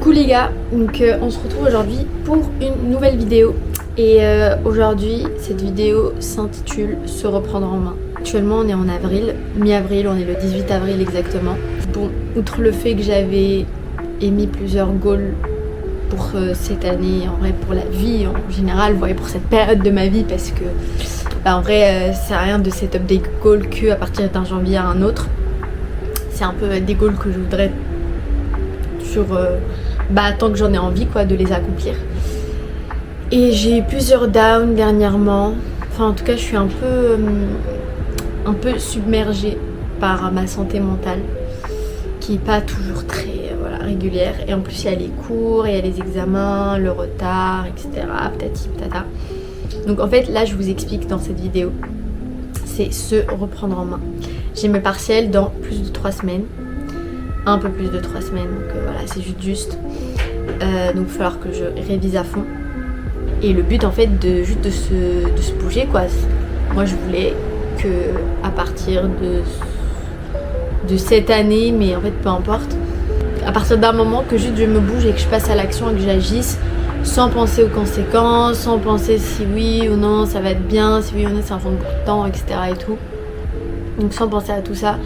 Coucou les gars, donc on se retrouve aujourd'hui pour une nouvelle vidéo et aujourd'hui cette vidéo s'intitule Se reprendre en main. Actuellement on est en avril, mi-avril, on est le 18 avril exactement. Bon, outre le fait que j'avais émis plusieurs goals pour cette année, en vrai pour la vie en général, voyez, pour cette période de ma vie, parce que en vrai ça sert à rien de set up des goals que à partir d'un janvier à un autre. C'est un peu des goals que je voudrais sur tant que j'en ai envie quoi, de les accomplir. Et j'ai eu plusieurs downs dernièrement, enfin en tout cas je suis un peu submergée par ma santé mentale qui est pas toujours très régulière, et en plus il y a les cours, il y a les examens, le retard, etc. Patati patata. Donc en fait là je vous explique dans cette vidéo, c'est se reprendre en main. J'ai mes partiels dans plus de 3 semaines, un peu plus de 3 semaines, donc voilà, c'est juste. Donc il va falloir que je révise à fond. Et le but en fait de se bouger quoi. Moi je voulais que à partir de cette année, mais en fait peu importe, à partir d'un moment que juste je me bouge et que je passe à l'action et que j'agisse sans penser aux conséquences, sans penser si oui ou non ça va être bien, si oui ou non ça va prendre beaucoup de temps, etc. et tout. Donc sans penser à tout ça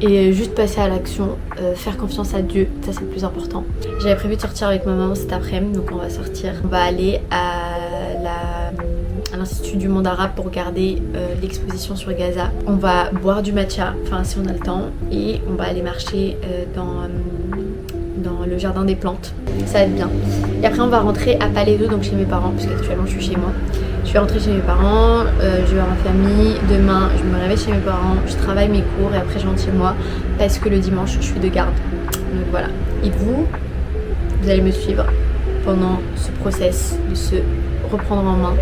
et juste passer à l'action, faire confiance à Dieu, ça c'est le plus important. J'avais prévu de sortir avec ma maman cet après-midi, donc on va sortir. On va aller à l'Institut du monde arabe pour regarder l'exposition sur Gaza. On va boire du matcha, enfin si on a le temps, et on va aller marcher dans le jardin des plantes. Ça va être bien. Et après on va rentrer à Palais 2, donc chez mes parents, puisque actuellement je suis chez moi. Je vais rentrer chez mes parents, je vais voir ma famille. Demain, je me réveille chez mes parents, je travaille mes cours et après je rentre chez moi parce que le dimanche, je suis de garde. Donc voilà. Et vous allez me suivre pendant ce process de se reprendre en main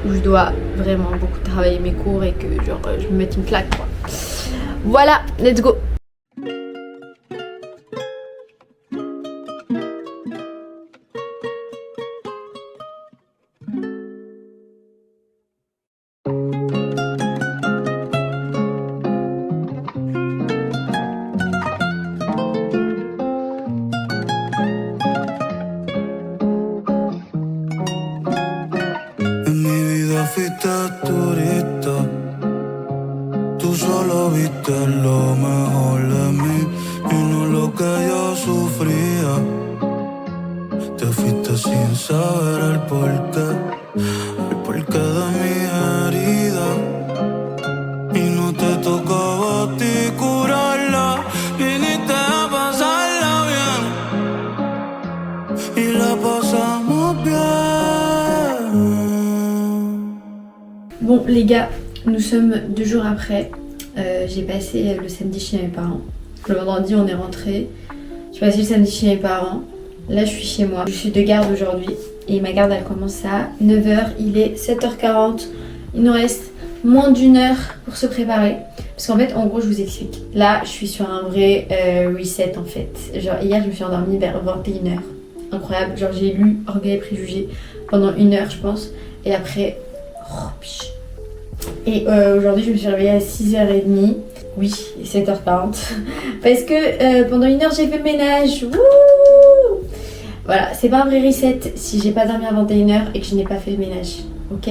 où je dois vraiment beaucoup travailler mes cours et que genre je me mette une claque quoi. Voilà, let's go. Fuiste turista, tú solo viste lo mejor de mí y no lo que yo sufría. Te fuiste sin saber el porqué de mi herida, y no te tocaba a ti curarla, viniste a pasarla bien y la pasamos bien. Bon les gars, nous sommes 2 jours après. J'ai passé le samedi chez mes parents. Le vendredi on est rentré. J'ai passé le samedi chez mes parents. Là je suis chez moi. Je suis de garde aujourd'hui et ma garde elle commence à 9h. Il est 7h40. Il nous reste moins d'1 heure pour se préparer. Parce qu'en fait en gros je vous explique. Là je suis sur un vrai reset en fait. Genre hier je me suis endormie vers 21h. Incroyable. Genre j'ai lu Orgueil et Préjugés pendant 1 heure je pense. Et après... Et aujourd'hui je me suis réveillée à 6h30. Oui, 7h40. Parce que pendant 1 heure j'ai fait le ménage. Wouh! Voilà, c'est pas un vrai reset si j'ai pas dormi à 21h et que je n'ai pas fait le ménage. Ok?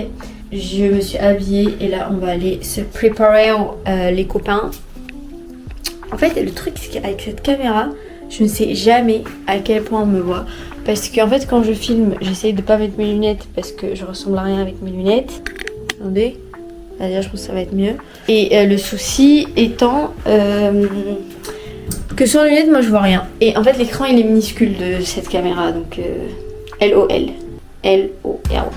Je me suis habillée et là on va aller se préparer les copains. En fait le truc c'est qu'avec cette caméra je ne sais jamais à quel point on me voit. Parce qu'en fait quand je filme j'essaye de pas mettre mes lunettes parce que je ressemble à rien avec mes lunettes. Attendez, là je pense que ça va être mieux. Et le souci étant que sans lunettes moi je vois rien. Et en fait l'écran il est minuscule de cette caméra, donc LOL. LOL.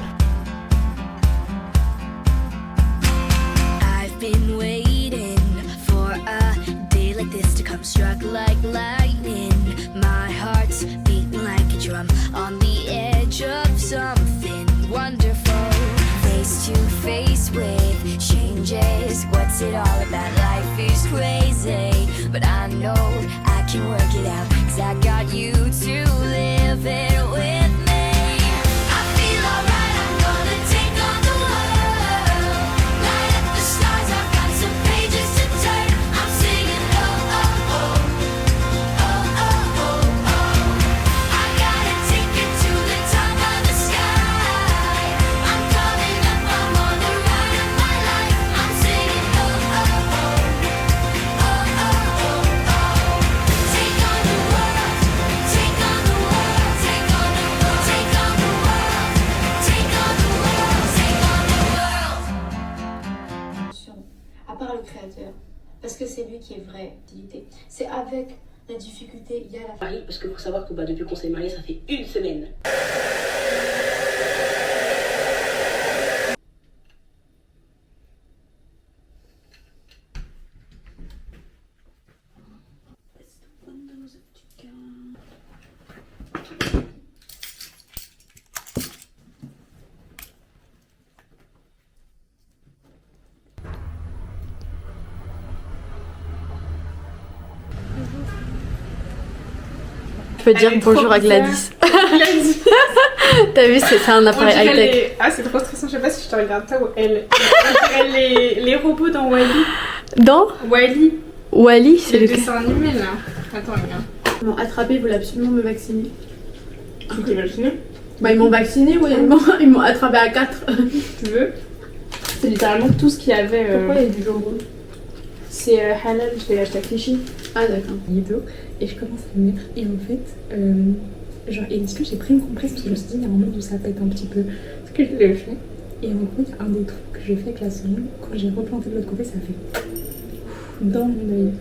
I've been waiting for a day like this to come, struck like lightning. My heart's beating like a drum on the edge of something wonderful. Face to face with changes. What's it all about? Life is crazy, but I know I can work it out, 'cause I got you to live it with me. I feel alright. C'est avec la difficulté, il y a la... Marie, parce que faut savoir que depuis qu'on s'est mariés, ça fait 1 semaine. Je peux dire bonjour à Gladys. Gladys. T'as vu, c'est un appareil high-tech. Ah, c'est trop stressant, je sais pas si je te regarde toi ou elle. On dirait les robots dans Wall-E. Dans Wall-E. Wall-E, c'est le le dessin animé là. Attends, regarde. Ils m'ont attrapé, ils voulaient absolument me vacciner. Tu t'es vacciné? Bah ils m'ont vacciné, oui, ils m'ont attrapé à 4. Tu veux? C'est littéralement tout ce qu'il y avait. Pourquoi il y a du jambon? C'est halal, je l'ai acheté à Clichy. Ah d'accord. Et je commence à le mettre et en fait genre est-ce que j'ai pris une compresse parce que je me suis dit il y a un moment où ça pète un petit peu ce que je l'ai fait et en gros il y a un des trucs que j'ai fait avec la seringue quand j'ai replanté de l'autre côté ça fait dans mon œil.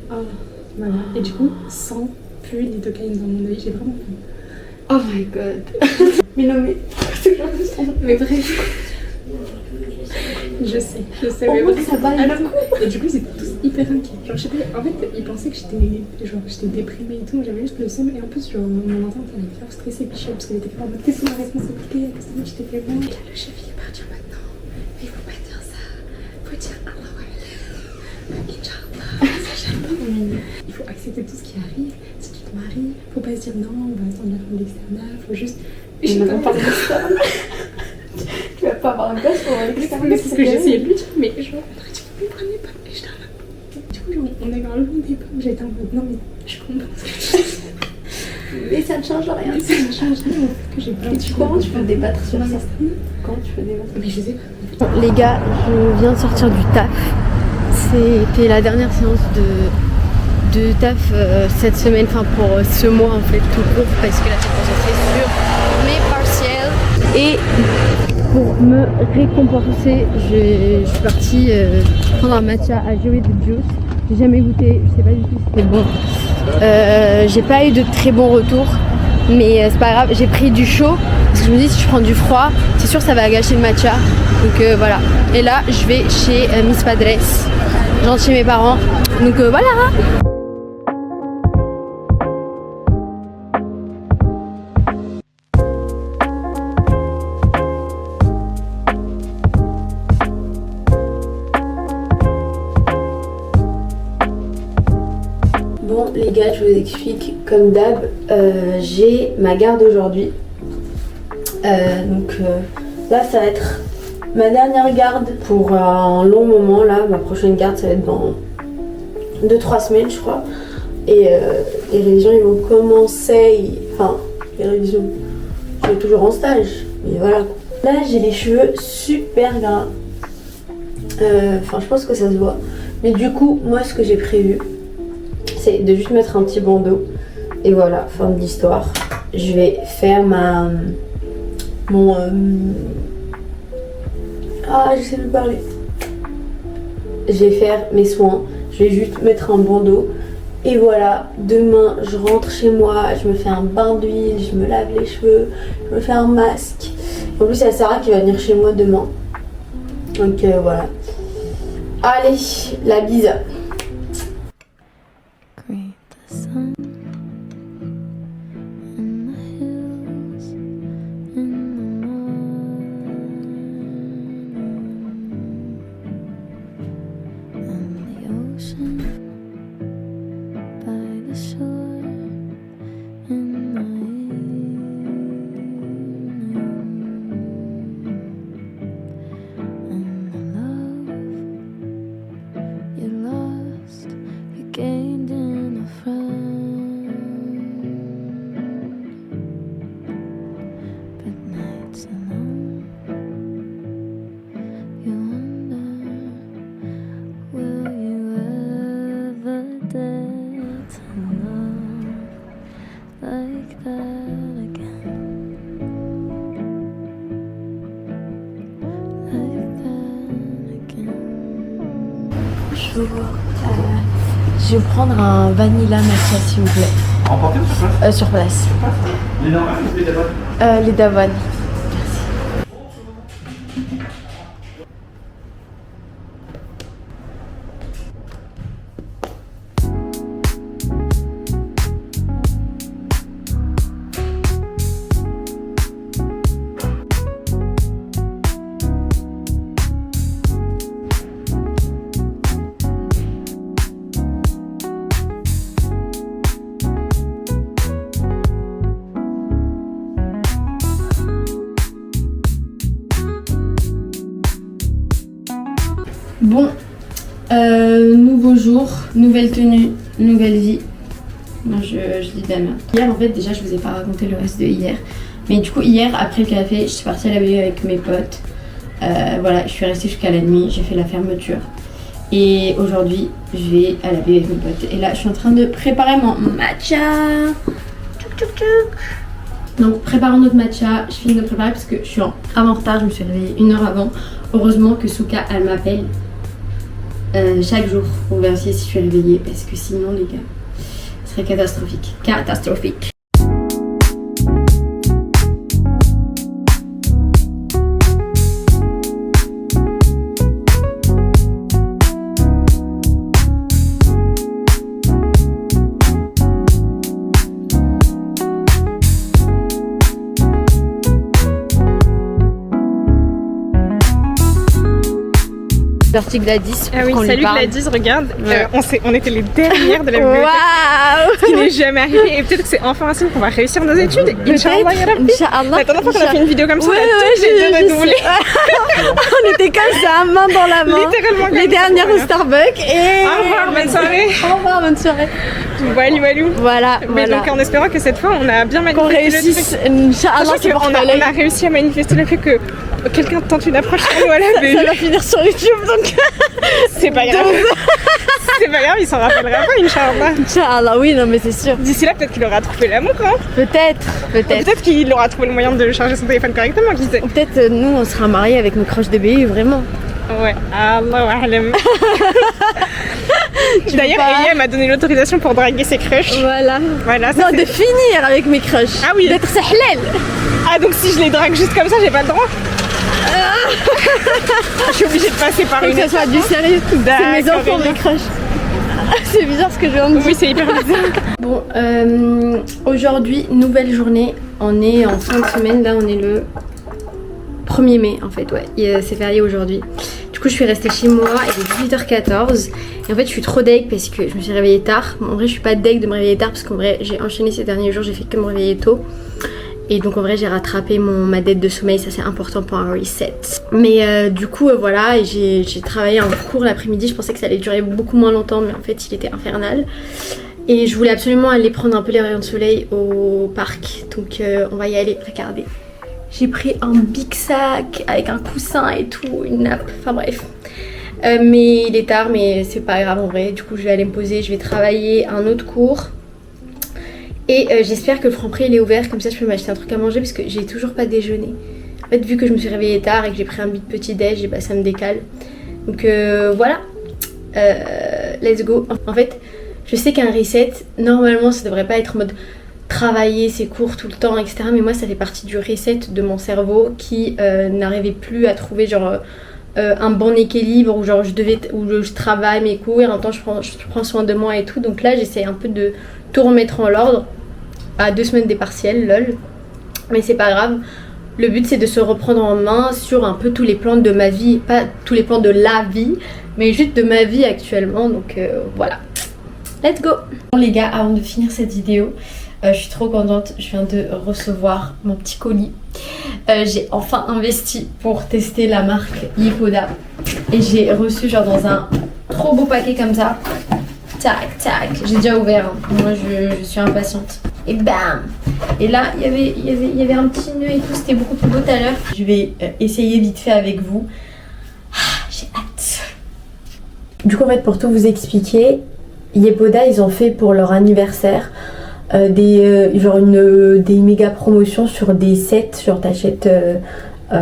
Voilà et du coup sans plus l'itocaïne dans mon œil j'ai vraiment fait Oh my god. Mais non mais... mais bref je sais mais Au moins ça va alors, et du coup ils étaient tous hyper inquiets genre je sais pas en fait ils pensaient que j'étais déprimée et tout j'avais juste le seum et en plus genre mon entente elle était grave stressée puis parce qu'elle était en mode qu'est-ce que c'est ma responsabilité qu'est-ce que je t'ai fait bon et là le chef il est parti maintenant mais il faut pas dire ça faut dire il faut accepter tout ce qui arrive si tu te maries faut pas se dire non on va attendre la fin de l'externat faut juste Je ne pas tu vas pas avoir un gosse pour l'extérieur. c'est ce que j'essayais de lui dire mais genre tu ne comprenais pas et j'étais en mode du coup on a eu un long débat j'étais en mode non mais je comprends ce que tu dis Mais ça ne change rien. ça ne change rien que j'ai pas Comment tu peux débattre sur ça? Comment tu peux débattre? mais je sais pas Les gars, je viens de sortir du taf. C'était la dernière séance de taf cette semaine, enfin pour ce mois en fait tout court parce que là j'ai concentré sur mes partiels et pour me récompenser je suis partie prendre un matcha à Joey de Juice. J'ai jamais goûté, je sais pas du tout si c'était bon. J'ai pas eu de très bons retours mais c'est pas grave, j'ai pris du chaud parce que je me dis si je prends du froid c'est sûr ça va gâcher le matcha donc voilà. Et là je vais chez Miss Padres, je rentre chez mes parents donc voilà. Bon les gars, je vous explique comme d'hab, j'ai ma garde aujourd'hui. Là ça va être ma dernière garde pour un long moment. Là ma prochaine garde ça va être dans 2-3 semaines je crois. Et les révisions ils vont commencer, enfin les révisions, je suis toujours en stage, mais voilà. Là j'ai les cheveux super gras, enfin je pense que ça se voit. Mais du coup moi ce que j'ai prévu c'est de juste mettre un petit bandeau et voilà, fin de l'histoire. Je vais faire je sais plus parler. Je vais faire mes soins, je vais juste mettre un bandeau et voilà, demain je rentre chez moi, je me fais un bain d'huile, je me lave les cheveux, je me fais un masque. En plus il y a Sarah qui va venir chez moi demain, donc voilà. Allez, la bise. Bonjour, Je vais prendre un vanilla matcha s'il vous plaît. Emporté ou sur place? Sur place. Les normales ou les d'avoine? Les d'avoine. Bon, nouveau jour, nouvelle tenue, nouvelle vie. Moi je dis dame. Hier en fait déjà je vous ai pas raconté le reste de hier. Mais du coup hier après le café je suis partie à la BU avec mes potes. Voilà, je suis restée jusqu'à la nuit, j'ai fait la fermeture. Et aujourd'hui je vais à la BU avec mes potes. Et là je suis en train de préparer mon matcha. Tchouk tchouk tchouk. Donc préparons notre matcha, je finis de préparer parce que je suis en retard, je me suis réveillée 1 heure avant. Heureusement que Souka elle m'appelle chaque jour pour vérifier si je suis réveillée parce que sinon les gars, ce serait catastrophique. Catastrophique. Sortie Gladys. Ah oui, salut Gladys, regarde, Ouais. on était les dernières de la bibliothèque. Waouh! Ce qui n'est jamais arrivé et peut-être que c'est enfin un signe qu'on va réussir nos études. Inch'Allah, ya Rabbi. Inch'Allah. La dernière fois qu'on a fait une vidéo comme ça, Ouais, on a tous ouais, les deux redoublé. On était comme ça, main dans la main. Littéralement comme les ça, dernières au voilà. Starbucks et... Au revoir, bonne soirée. Au revoir, bonne soirée. Walou walou. Voilà, Mais voilà. donc en espérant que cette fois on a bien Qu'on manifesté le réussisse, truc. Inch'Allah, Sachant c'est qu'on pour a réussi à manifester le fait que quelqu'un tente une approche sur nous à la BU. Ça va finir sur YouTube donc... C'est pas grave. C'est pas grave, il s'en rappellera pas, Inch'Allah. Inch'Allah, oui, non mais c'est sûr. D'ici là, peut-être qu'il aura trouvé l'amour, hein. Peut-être, peut-être. Peut-être qu'il aura trouvé le moyen de charger son téléphone correctement, qui sait. Peut-être nous on sera mariés avec nos crushs de BU, vraiment. Ouais, Allahu a'lam. D'ailleurs, pas- Elia m'a donné l'autorisation pour draguer ses crushs. Voilà. Voilà, ça Non, c'est... de finir avec mes crushs. Ah oui. D'être sahlel. Ah, donc si je les drague juste comme ça, j'ai pas le droit. Je suis obligée de passer par Faut une que ça soit du sérieux. C'est mes D'accord, enfants, Elia. mes crushs. C'est bizarre ce que je viens de dire. Oui, c'est hyper bizarre. Bon, aujourd'hui, nouvelle journée. On est en fin de semaine, là on est le 1er mai en fait, ouais. C'est férié aujourd'hui. Du coup, je suis restée chez moi, il est 18h14. Et en fait, je suis trop deg parce que je me suis réveillée tard. Bon, en vrai, je suis pas deg de me réveiller tard parce qu'en vrai, j'ai enchaîné ces derniers jours, j'ai fait que me réveiller tôt. Et donc en vrai j'ai rattrapé ma dette de sommeil, ça c'est important pour un reset. Mais du coup voilà, et j'ai travaillé un cours l'après-midi, je pensais que ça allait durer beaucoup moins longtemps mais en fait il était infernal. Et je voulais absolument aller prendre un peu les rayons de soleil au parc, donc on va y aller, regardez. J'ai pris un big sac avec un coussin et tout, une nappe, enfin bref. Mais il est tard mais c'est pas grave en vrai, du coup je vais aller me poser, je vais travailler un autre cours. Et j'espère que le Franprix il est ouvert, comme ça je peux m'acheter un truc à manger parce que j'ai toujours pas déjeuné. En fait vu que je me suis réveillée tard et que j'ai pris un petit déj, bah, ça me décale. Donc voilà, let's go. En fait je sais qu'un reset, normalement ça devrait pas être en mode travailler ses cours tout le temps etc. Mais moi ça fait partie du reset de mon cerveau qui n'arrivait plus à trouver genre... un bon équilibre où genre je travaille mes cours et en même temps je prends soin de moi et tout. Donc là j'essaie un peu de tout remettre en l'ordre à 2 semaines des partiels, lol. Mais c'est pas grave. Le but c'est de se reprendre en main sur un peu tous les plans de ma vie. Pas tous les plans de la vie, mais juste de ma vie actuellement. Donc voilà. Let's go. Bon les gars, avant de finir cette vidéo, je suis trop contente. Je viens de recevoir mon petit colis. J'ai enfin investi pour tester la marque Yepoda. Et j'ai reçu genre dans un trop beau paquet comme ça. Tac tac, j'ai déjà ouvert, hein. Moi je suis impatiente. Et bam. Et là il y avait un petit nœud et tout, c'était beaucoup plus beau tout à l'heure. Je vais essayer vite fait avec vous. J'ai hâte. Du coup en fait pour tout vous expliquer, Yepoda ils ont fait pour leur anniversaire des méga promotions sur des sets. Genre t'achètes, je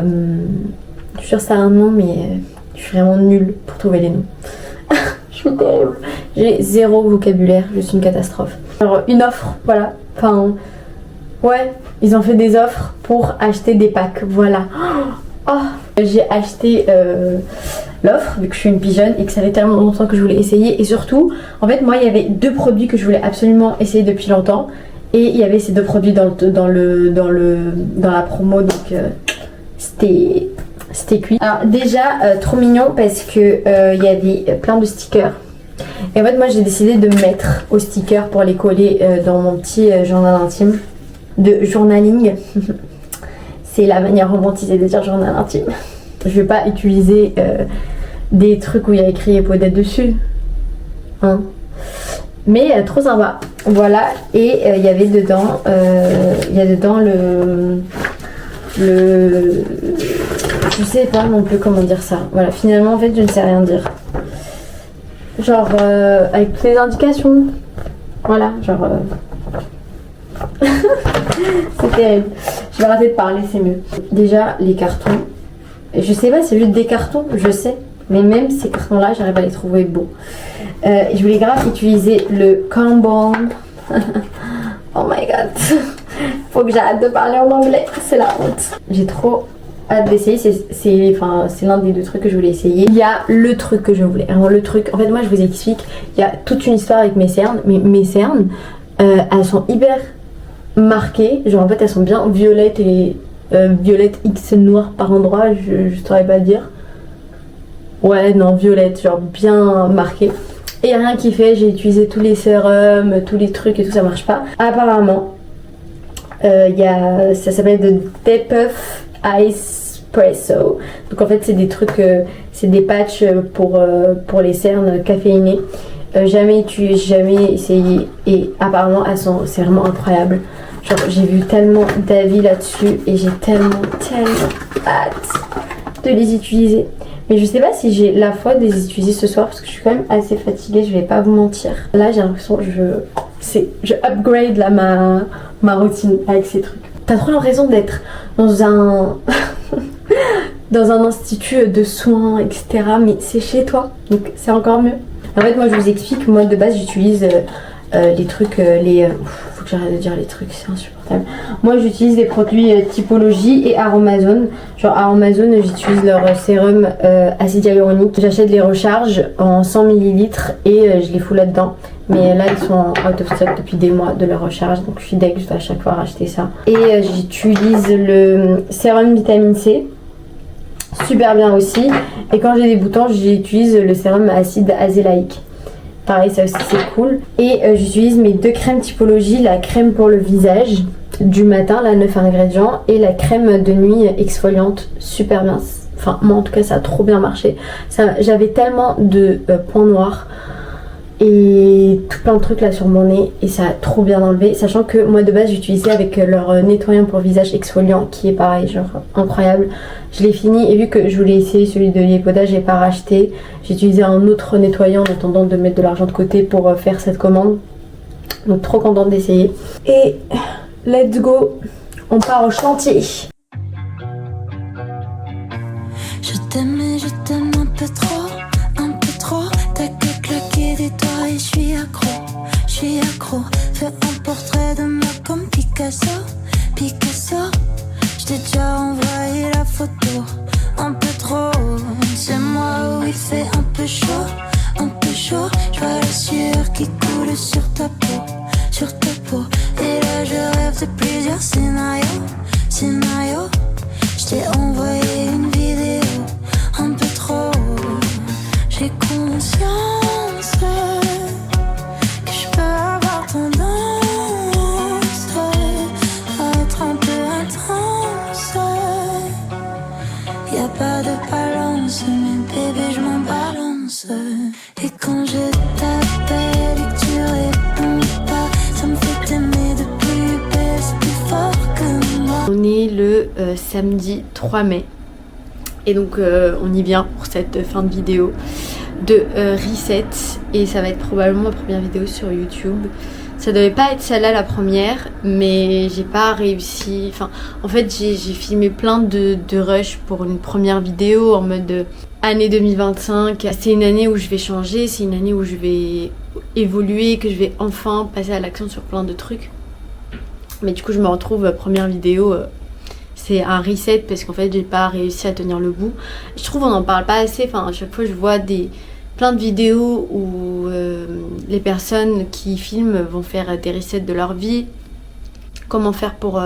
suis sûre ça a un nom mais je suis vraiment nulle pour trouver les noms. Je Je suis terrible. J'ai zéro vocabulaire, je suis une catastrophe. Alors une offre, voilà. Enfin, ouais, ils ont fait des offres pour acheter des packs, voilà. Oh, j'ai acheté l'offre vu que je suis une pigeonne et que ça fait tellement longtemps que je voulais essayer. Et surtout, en fait, moi, il y avait 2 produits que je voulais absolument essayer depuis longtemps. Et il y avait ces 2 produits dans la promo, donc c'était cuit. Alors déjà, trop mignon parce que il y avait plein de stickers. Et en fait, moi, j'ai décidé de mettre aux stickers pour les coller dans mon petit journal intime de journaling. C'est la manière romantisée de dire journal intime. Je vais pas utiliser des trucs où il y a écrit épaudette dessus. Hein. Mais trop sympa. Voilà. Et il y avait dedans, le... Je sais pas non plus comment dire ça. Voilà. Finalement, en fait, je ne sais rien dire. Genre, avec toutes les indications. Voilà. Genre... C'est terrible. Je vais arrêter de parler, c'est mieux. Déjà, les cartons. Je sais pas, c'est juste des cartons, je sais. Mais même ces cartons-là, j'arrive à les trouver beaux. Je voulais grave utiliser le Kanban. Oh my god. Faut que j'arrête de parler en anglais, c'est la honte. J'ai trop hâte d'essayer. C'est l'un des 2 trucs que je voulais essayer. Il y a le truc que je voulais. Alors le truc, en fait, moi je vous explique. Il y a toute une histoire avec mes cernes. Mais mes cernes, elles sont hyper marquées, genre en fait elles sont bien violettes et violettes X noires par endroit, je saurais pas dire. Ouais non, violette, genre bien marquées. Et rien qui fait, j'ai utilisé tous les sérums, tous les trucs et tout, ça marche pas. Apparemment, ça s'appelle The Depuff Ice Espresso. Donc en fait c'est des trucs, c'est des patchs pour les cernes caféinés. Jamais essayé et apparemment c'est vraiment incroyable. Genre j'ai vu tellement d'avis là-dessus et j'ai tellement hâte de les utiliser. Mais je sais pas si j'ai la foi de les utiliser ce soir parce que je suis quand même assez fatiguée, je vais pas vous mentir. Là j'ai l'impression que je upgrade là ma routine avec ces trucs. T'as trop l'impression d'être dans un dans un institut de soins, etc. Mais c'est chez toi, donc c'est encore mieux. En fait, moi je vous explique, moi de base j'utilise les trucs, faut que j'arrête de dire les trucs, c'est insupportable. Moi j'utilise des produits Typologie et Aromazone. Genre Aromazone, j'utilise leur sérum acide hyaluronique. J'achète les recharges en 100 ml et je les fous là-dedans. Mais là ils sont out of stock depuis des mois de leur recharge, donc je suis deg, je dois à chaque fois racheter ça. Et j'utilise le sérum vitamine C. Super bien aussi. Et quand j'ai des boutons, j'utilise le sérum acide azélaïque. Pareil, ça aussi c'est cool. Et j'utilise mes 2 crèmes Typologie, la crème pour le visage du matin, la 9 ingrédients, et la crème de nuit exfoliante. Super bien. Enfin, moi en tout cas, ça a trop bien marché. J'avais tellement de points noirs et tout plein de trucs là sur mon nez et ça a trop bien enlevé, sachant que moi de base j'utilisais avec leur nettoyant pour visage exfoliant qui est pareil, genre incroyable. Je l'ai fini et vu que je voulais essayer celui de Liepoda, j'ai pas racheté, j'ai utilisé un autre nettoyant en attendant de mettre de l'argent de côté pour faire cette commande, donc trop contente d'essayer. Et let's go, on part au chantier. Je t'aime un peu trop, t'as que claquer des doigts et je suis accro. Fais un portrait de moi comme Picasso. Je t'ai déjà envoyé la photo, un peu trop. C'est moi où il fait un peu chaud. Je vois la sueur qui coule sur ta peau. Et là je rêve de plusieurs scénarios. Je t'ai envoyé une vidéo, un peu trop. J'ai conscience que je peux avoir tendance à être un peu intense. Y'a pas de balance, mais bébé je m'en balance. Et quand je t'appelle et que tu réponds pas, ça me fait t'aimer de plus belle, c'est plus fort que moi. On est le samedi 3 mai. Et donc on y vient pour cette fin de vidéo de reset. Et ça va être probablement ma première vidéo sur YouTube. Ça devait pas être celle-là la première, mais j'ai pas réussi. Enfin, en fait j'ai filmé plein de rush pour une première vidéo en mode année 2025, c'est une année où je vais changer, c'est une année où je vais évoluer, que je vais enfin passer à l'action sur plein de trucs. Mais du coup je me retrouve, première vidéo, c'est un reset parce qu'en fait j'ai pas réussi à tenir le bout. Je trouve on n'en parle pas assez, enfin à chaque fois je vois plein de vidéos où les personnes qui filment vont faire des resets de leur vie, comment faire pour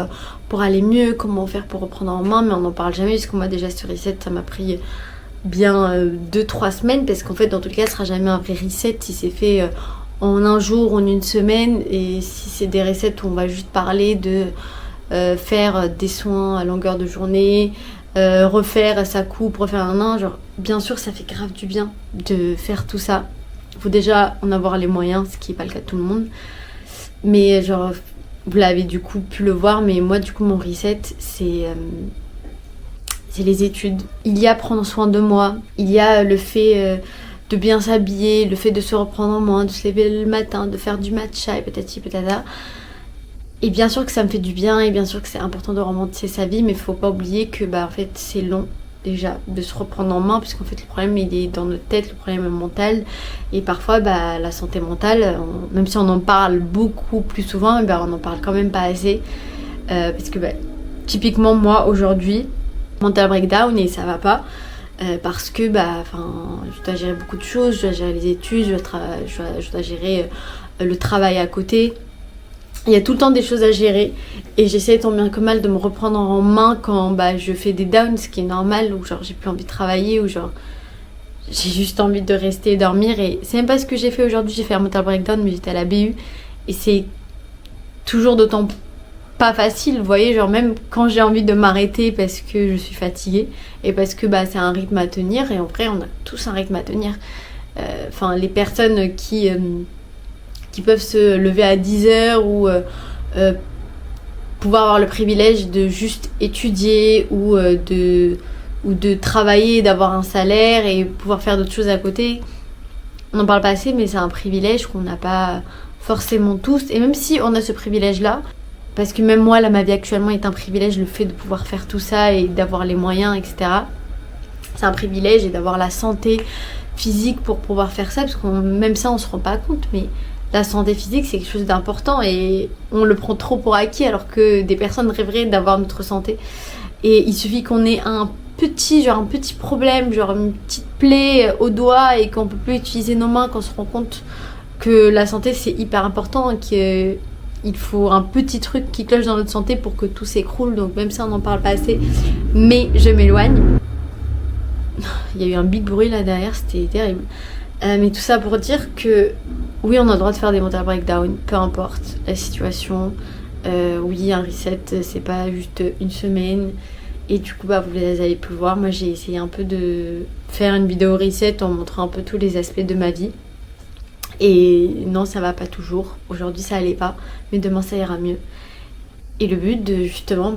aller mieux, comment faire pour reprendre en main, mais on n'en parle jamais parce que moi déjà ce reset ça m'a pris bien 2-3 semaines parce qu'en fait dans tous les cas ce sera jamais un vrai reset si c'est fait en un jour ou en une semaine, et si c'est des resets où on va juste parler de faire des soins à longueur de journée, refaire sa coupe, refaire un genre bien sûr ça fait grave du bien de faire tout ça. Faut déjà en avoir les moyens, ce qui n'est pas le cas de tout le monde, mais genre vous l'avez du coup pu le voir, mais moi du coup mon reset c'est les études. Il y a prendre soin de moi, il y a le fait de bien s'habiller, le fait de se reprendre en main, de se lever le matin, de faire du matcha et patati patata. Et bien sûr que ça me fait du bien et bien sûr que c'est important de remonter sa vie, mais faut pas oublier que en fait c'est long déjà de se reprendre en main, parce qu'en fait le problème il est dans notre tête, le problème est mental, et parfois la santé mentale, même si on en parle beaucoup plus souvent, on en parle quand même pas assez, parce que typiquement moi aujourd'hui mental breakdown et ça va pas. Parce que je dois gérer beaucoup de choses, je dois gérer les études, je dois gérer le travail à côté. Il y a tout le temps des choses à gérer et j'essaie tant bien que mal de me reprendre en main quand je fais des downs, ce qui est normal, ou genre j'ai plus envie de travailler, ou genre j'ai juste envie de rester et dormir. Et c'est même pas ce que j'ai fait aujourd'hui, j'ai fait un mental breakdown mais j'étais à la BU et c'est toujours d'autant pas facile, vous voyez, genre même quand j'ai envie de m'arrêter parce que je suis fatiguée et parce que c'est un rythme à tenir, et en vrai on a tous un rythme à tenir. Les personnes qui peuvent se lever à 10h ou pouvoir avoir le privilège de juste étudier ou de travailler, d'avoir un salaire et pouvoir faire d'autres choses à côté, on n'en parle pas assez, mais c'est un privilège qu'on n'a pas forcément tous. Et même si on a ce privilège là, parce que même moi, là, ma vie actuellement est un privilège, le fait de pouvoir faire tout ça et d'avoir les moyens, etc. C'est un privilège, et d'avoir la santé physique pour pouvoir faire ça, parce que même ça, on se rend pas compte, mais la santé physique, c'est quelque chose d'important et on le prend trop pour acquis, alors que des personnes rêveraient d'avoir notre santé. Et il suffit qu'on ait un petit problème, genre une petite plaie au doigt et qu'on peut plus utiliser nos mains, qu'on se rend compte que la santé, c'est hyper important, que il faut un petit truc qui cloche dans notre santé pour que tout s'écroule. Donc même ça on n'en parle pas assez, mais je m'éloigne. Il y a eu un big bruit là derrière, c'était terrible. Mais tout ça pour dire que oui, on a le droit de faire des mental breakdown, peu importe la situation. Oui, un reset c'est pas juste une semaine, et du coup vous les avez pu voir, moi j'ai essayé un peu de faire une vidéo reset en montrant un peu tous les aspects de ma vie. Et non, ça va pas toujours. Aujourd'hui ça allait pas, mais demain ça ira mieux. Et le but de justement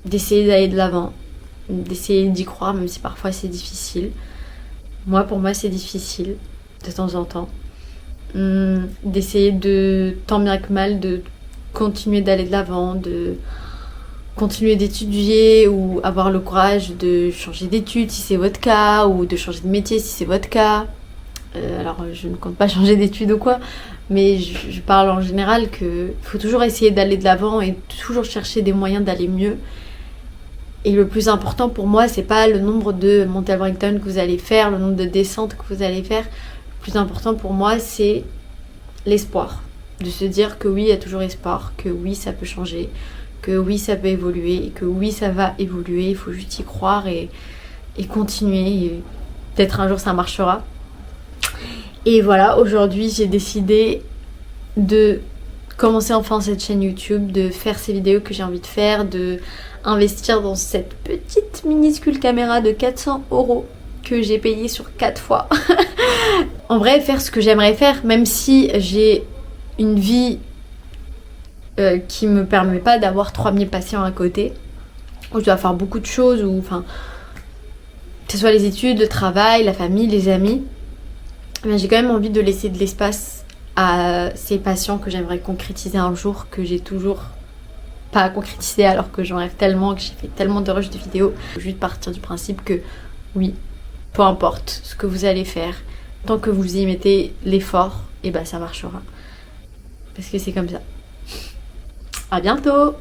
d'essayer d'aller de l'avant, d'essayer d'y croire, même si parfois c'est difficile. Pour moi c'est difficile de temps en temps. D'essayer de tant bien que mal de continuer d'aller de l'avant, de continuer d'étudier, ou avoir le courage de changer d'études si c'est votre cas, ou de changer de métier si c'est votre cas. Alors je ne compte pas changer d'études ou quoi, mais je parle en général qu'il faut toujours essayer d'aller de l'avant et toujours chercher des moyens d'aller mieux. Et le plus important pour moi, c'est pas le nombre de mental breakdown que vous allez faire, le nombre de descentes que vous allez faire. Le plus important pour moi, c'est l'espoir, de se dire que oui, il y a toujours espoir, que oui, ça peut changer, que oui, ça peut évoluer, et que oui, ça va évoluer. Il faut juste y croire et continuer, et peut-être un jour ça marchera. Et voilà, aujourd'hui j'ai décidé de commencer enfin cette chaîne YouTube, de faire ces vidéos que j'ai envie de faire, de investir dans cette petite minuscule caméra de 400 € que j'ai payée sur 4 fois. En vrai, faire ce que j'aimerais faire, même si j'ai une vie qui me permet pas d'avoir 3000 patients à côté, où je dois faire beaucoup de choses, ou que ce soit les études, le travail, la famille, les amis. Mais j'ai quand même envie de laisser de l'espace à ces patients que j'aimerais concrétiser un jour, que j'ai toujours pas concrétisé alors que j'en rêve tellement, que j'ai fait tellement de rushs de vidéos. Juste partir du principe que oui, peu importe ce que vous allez faire, tant que vous y mettez l'effort, et bah ça marchera. Parce que c'est comme ça. À bientôt.